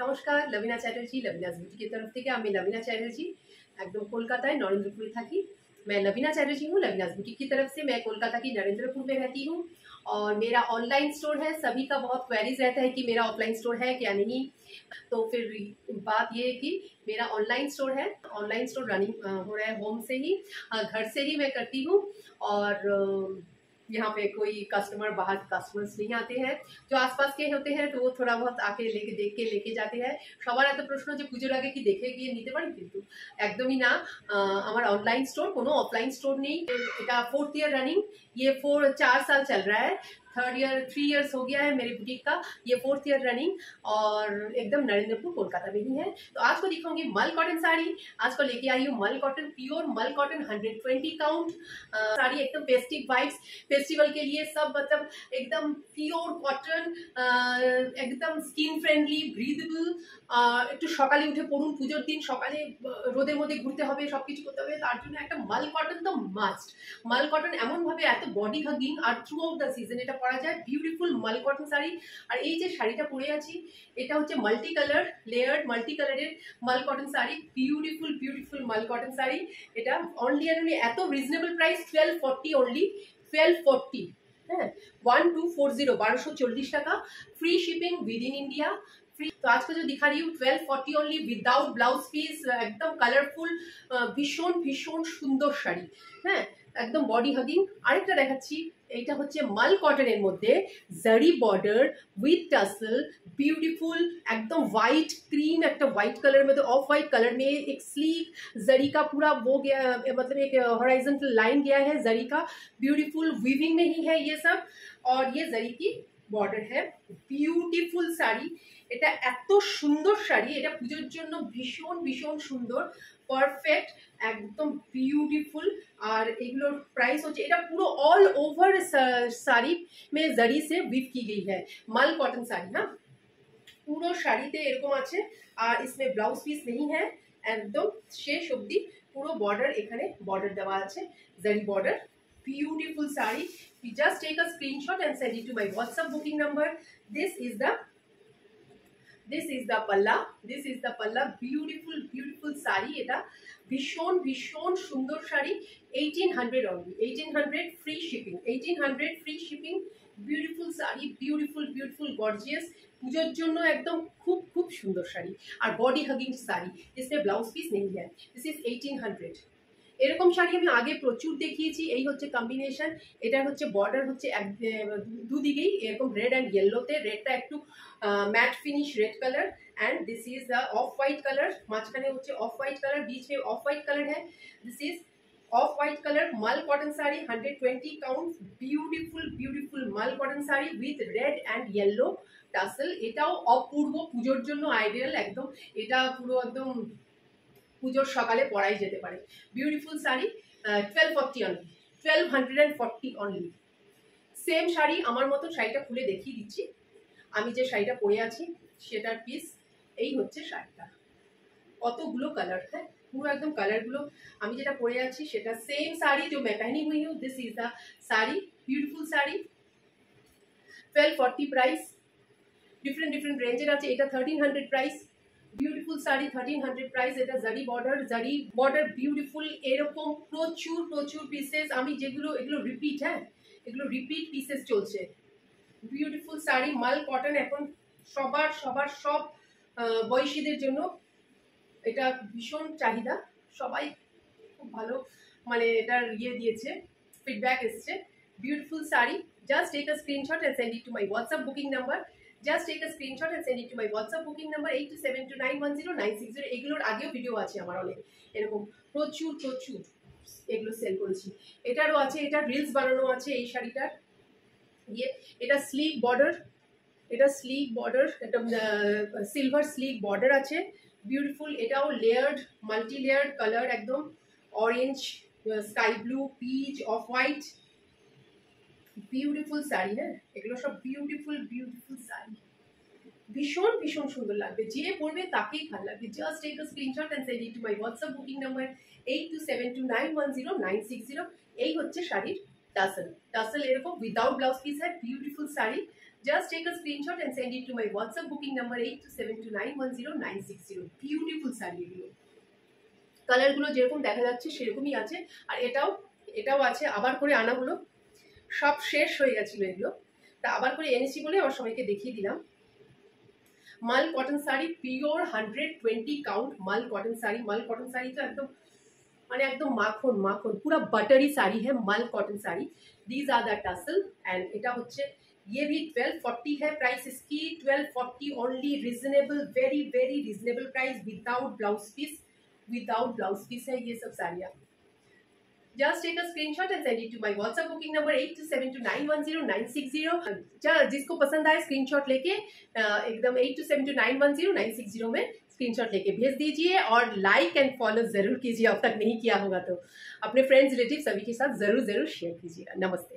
নমস্কার, লবিনা চ্যাটার্জি লবিনাস বুটিকের तरफ থেকে আমি लवीना चैटर्जी एकदम कोलकाता नरेंद्रपुर থাকি। मैं लवीना चैटर्जी हूँ। लवीनास बुटीक की तरफ से मैं कोलकाता की नरेंद्रपुर में रहती हूँ और मेरा ऑनलाइन स्टोर है। सभी का बहुत क्वेरीज रहता है कि मेरा ऑफलाइन स्टोर है क्या नहीं, तो फिर बात ये है कि मेरा ऑनलाइन स्टोर है। ऑनलाइन स्टोर रनिंग हो रहा है होम से ही, घर से ही मैं करती हूँ। और यहाँ पे कोई कस्टमर बाहर कस्टमर्स नहीं आते हैं, जो आसपास के होते हैं तो वो थोड़ा बहुत आके लेके देख के लेके जाते हैं। সবার এত প্রশ্ন যে পুজোর আগে কি দেখে গিয়ে নিতে পারি, কিন্তু একদমই না। আমার ऑनलाइन स्टोर কোনো ऑफलाइन स्टोर नहीं। এটা 4th ईयर रनिंग, ये 4 साल चल रहा है। 3 इयर्स हो गया है मेरे बुटीक का, ये 4th ईयर रनिंग और एकदम नरेंद्रपुर कोलकाता में ही है। तो आज को दिखाऊंगी मल कॉटन साड़ी। आज को लेके आई हूँ मल कॉटन, प्योर मल कॉटन 120 काउंट साड़ी, एकदम फेस्टिव वाइब्स। फेस्टिवल के लिए सब मतलब एकदम प्योर कॉटन, एकदम स्किन फ्रेंडली, ब्रिदेबल। একটু সকালে উঠে পড়ুন, পুজোর দিন সকালে রোদের মধ্যে ঘুরতে হবে, সব কিছু করতে হবে, তার জন্য একটা মাল কটন তো মাস্ট। মাল কটন এমনভাবে এত বডি হাগিং আর থ্রু আউট দ্য সিজন এটা পরা যায়। বিউটিফুল মাল কটন শাড়ি। আর এই যে শাড়িটা পরে আছি এটা হচ্ছে মাল্টি কালার, লেয়ার্ড মাল্টি কালারের মাল কটন শাড়ি। বিউটিফুল বিউটিফুল মাল কটন শাড়ি। এটা অনলি এত রিজনেবল প্রাইস 1240 অনলি, 1240। হ্যাঁ, 1240, 1240 টাকা, free shipping with in India. तो आज को जो दिखा रही हूँ 1240 ओनली, विदाउट ब्लाउज पिस, एकदम कलरफुल, भीषण भीषण सुंदर शाड़ी। हाँ, एकदम बॉडी हागिंग। আরেকটা দেখাচ্ছি, এটা হচ্ছে মাল কটনের মধ্যে জারি বর্ডার উইথ টাসেল, ब्यूटीफुल एकदम वाइट क्रीम, एक वाइट कलर में, तो ऑफ वाइट कलर में एक स्लीक जरी का पूरा वो गया, मतलब एक हॉराइजॉन्टल लाइन गया है जरी का। ब्यूटीफुल वीविंग में ही है ये सब, और ये जरी की बॉर्डर है। ब्यूटीफुल শাড়ি, এটা এত সুন্দর শাড়ি, এটা পুজোর জন্য ভীষণ ভীষণ সুন্দর, পারফেক্ট, একদম বিউটিফুল। আর এগুলোর প্রাইস হচ্ছে, এটা পুরো ऑल ओवर শাড়ি में जरी से वीव की गई है, মাল কটন শাড়ি। না, পুরো শাড়িতে এরকম আছে, আর इसमें ব্লাউজ পিস नहीं है। একদম শেষ অবধি পুরো বর্ডার, এখানে বর্ডার দেওয়া আছে, জারি border. Beautiful saree. You just take a screenshot and send it to my WhatsApp booking number. This is the palla. This is the palla. Beautiful beautiful saree. এটা ভীষণ ভীষণ সুন্দর sari. 1800 only, 1800 free shipping, 1800 free shipping। Beautiful sari, beautiful beautiful gorgeous, পুজোর জন্য একদম খুব খুব সুন্দর শাড়ি আর বডি হাগিং শাড়ি। इसमें ব্লাউজ পিস नहीं है। This is 1800। এরকম শাড়ি আমি আগে প্রচুর দেখিয়েছি। এই হচ্ছে কম্বিনেশন, এটা হচ্ছে বর্ডার হচ্ছে দুদিকেই এরকম রেড অ্যান্ড ইয়েলোতে, রেডটা একটু matte finish red colour, and this is the off white colour. মাঝখানে হচ্ছে অফ वाइट कलर, बीच में ऑफ वाइट कलर है। This is off white colour মাল cotton sari, 120 count. Beautiful beautiful মাল cotton sari with red and yellow tassel. এটাও অপূর্ব, পুজোর জন্য আইডিয়াল একদম। এটা পুরো একদম পুজোর সকালে পরাই যেতে পারে। Beautiful sari, 1240 only, 1240 only. Same sari আমার মতো শাড়িটা খুলে দেখিয়ে দিচ্ছি। আমি যে শাড়িটা পরে আছি সেটার পিস এই হচ্ছে শাড়িটা। কতগুলো কালার, হ্যাঁ পুরো একদম কালারগুলো। আমি যেটা পরে আছি সেটা সেম শাড়ি जो मैं पहनी हुई हूँ। This is the sari, beautiful sari, 1240 price. Different different রেঞ্জের আছে। এটা 1300 প্রাইস। Beautiful sari, 1300 price. এটা জারি বর্ডার বিউটিফুল। এরকম প্রচুর প্রচুর পিসেস, আমি যেগুলো এগুলো রিপিট, হ্যাঁ এগুলো রিপিট পিসেস চলছে। বিউটিফুল শাড়ি, মাল কটন এখন সবার সবার সব বয়সীদের জন্য এটা ভীষণ চাহিদা। সবাই খুব ভালো মানে এটার দিয়েছে, ফিডব্যাক এসছে। Beautiful sari, just take a screenshot and send it to my WhatsApp booking number. Just take a screenshot and send it to my WhatsApp booking number 8272910960। এগুলোর আগেও ভিডিও আছে আমার অনেক, এরকম প্রচুর প্রচুর এগুলো সেল করেছি। এটারও আছে, এটা রিলস বানানো আছে এই শাড়িটার। এটা স্লিক বর্ডার, এটা স্লিক বর্ডার, এটা সিলভার স্লিক বর্ডার আছে। বিউটিফুল, এটাও লেয়ার্ড, মাল্টি লেয়ার্ড কালার, একদম orange, sky blue, peach, off white. Beautiful sari, হ্যাঁ এগুলো সব বিউটিফুল বিউটিফুল শাড়ি, ভীষণ ভীষণ সুন্দর লাগবে। যে পরবে তাকেই ভালো লাগবে। Just take a screenshot and send it to my WhatsApp booking number 8272910960। এই হচ্ছে শাড়ির টাসেল। টাসেল এরকম উইদাউট ব্লাউজ পিস है। Beautiful sari, Just take a screenshot and send it to my WhatsApp booking number 8272910960. Beautiful sari এগুলো, কালারগুলো যেরকম দেখা যাচ্ছে সেরকমই আছে। আর এটাও আছে, আবার করে আনা হলো, সব শেষ হয়ে গেছিলো এগুলো, তা আবার করে এনেছি বলে আমার সবাইকে দেখিয়ে দিলাম। মাল কটন শাড়ি, পিওর 120 কাউন্ট মাল কটন শাড়ি। মাল কটন শাড়ি তো একদম মানে একদম মাখন মাখন, পুরো বাটারি শাড়ি है mul cotton sari. These are the tassel and এটা হচ্ছে ये भी 1240 है प्राइस इसकी, 1240 only, reasonable, very very reasonable price, without blouse piece है ये सब साड़ियाँ। Just take a screenshot and send it to my WhatsApp booking number 8272910960। जिसको पसंद आए स्क्रीनशॉट लेके एकदम 8272910960 में स्क्रीनशॉट लेके भेज दीजिए, और लाइक एंड फॉलो जरूर कीजिए, अब तक नहीं किया होगा तो अपने फ्रेंड्स रिलेटिव सभी के साथ जरूर शेयर कीजिएगा। नमस्ते।